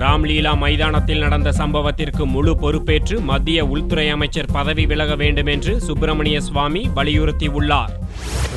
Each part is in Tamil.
ராம்லீலா மைதானத்தில் நடந்த சம்பவத்திற்கு முழு பொறுப்பேற்று மத்திய உள்துறை அமைச்சர் பதவி விலக வேண்டும் என்று சுப்பிரமணிய சுவாமி வலியுறுத்தியுள்ளார்.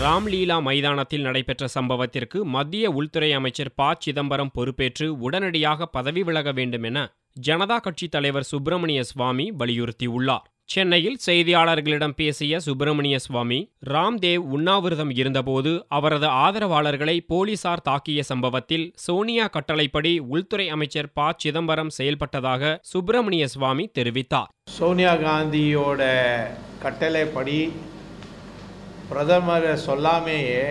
ராம்லீலா மைதானத்தில் நடைபெற்ற சம்பவத்திற்கு மத்திய உள்துறை அமைச்சர் ப. சிதம்பரம் பொறுப்பேற்று உடனடியாக பதவி விலக வேண்டும் என ஜனதா கட்சித் தலைவர் சுப்பிரமணிய சுவாமி வலியுறுத்தியுள்ளார். சென்னையில் செய்தியாளர்களிடம் பேசிய சுப்பிரமணிய சுவாமி, ராம்தேவ் உண்ணாவிரதம் இருந்தபோது அவரது ஆதரவாளர்களை போலீசார் தாக்கிய சம்பவத்தில் சோனியா கட்டளைப்படி உள்துறை அமைச்சர் ப. சிதம்பரம் செயல்பட்டதாக சுப்பிரமணிய சுவாமி தெரிவித்தார். சோனியா காந்தியோட கட்டளைப்படி பிரதமர் சொல்லாமையே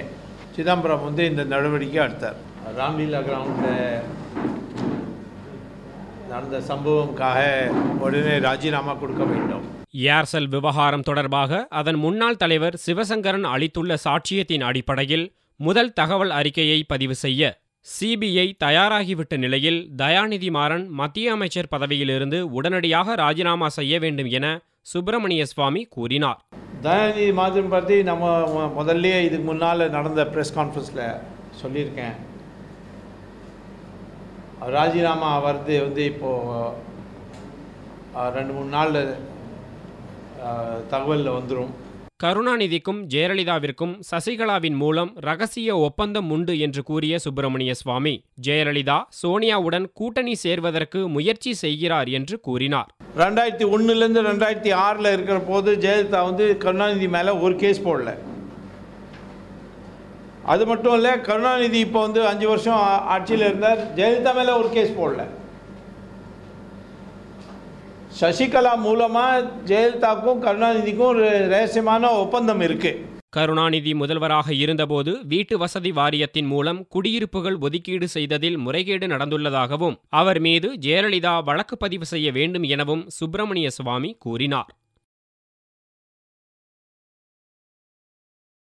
சிதம்பரம் இந்த நடவடிக்கை எடுத்தார். ராம்லீலா கிரவுண்டில் நடந்த சம்பவம்காக உடனே ராஜினாமா கொடுக்க வேண்டும். ஏர்செல் விவகாரம் தொடர்பாக அதன் முன்னாள் தலைவர் சிவசங்கரன் அளித்துள்ள சாட்சியத்தின் அடிப்படையில் முதல் தகவல் அறிக்கையை பதிவு செய்ய சிபிஐ தயாராகிவிட்ட நிலையில் தயாநிதி மாறன் மத்திய அமைச்சர் பதவியிலிருந்து உடனடியாக ராஜினாமா செய்ய வேண்டும் என சுப்பிரமணிய சுவாமி கூறினார். தயாநிதி மாறன் பற்றி நம்ம முதல்ல இதுக்கு முன்னால் நடந்த ப்ரெஸ் கான்ஃபரன்ஸில் சொல்லியிருக்கேன். ராஜினாமா வருது இப்போது 2-3 நாள் தகவலில் வந்துடும். கருணாநிதிக்கும் ஜெயலலிதாவிற்கும் சசிகலாவின் மூலம் ரகசிய ஒப்பந்தம் உண்டு என்று கூறிய சுப்பிரமணிய சுவாமி, ஜெயலலிதா சோனியாவுடன் கூட்டணி சேர்வதற்கு முயற்சி செய்கிறார் என்று கூறினார். 2001லேருந்து 2006 இருக்கிற போது ஜெயலலிதா கருணாநிதி மேலே ஒரு கேஸ் போடல. அது மட்டும் இல்லை, கருணாநிதி இப்போ 5 வருஷம் ஆட்சியில் இருந்தார், ஜெயலலிதா மேலே ஒரு கேஸ் போடல. சசிகலா மூலமாக ஜெயலலிதாவுக்கும் கருணாநிதிக்கும் ஒரு ரகசியமான ஒப்பந்தம் இருக்கு. கருணாநிதி முதல்வராக இருந்தபோது வீட்டு வசதி வாரியத்தின் மூலம் குடியிருப்புகள் ஒதுக்கீடு செய்ததில் முறைகேடு நடந்துள்ளதாகவும் அவர் மீது ஜெயலலிதா வழக்கு பதிவு செய்ய வேண்டும் எனவும் சுப்பிரமணிய சுவாமி கூறினார்.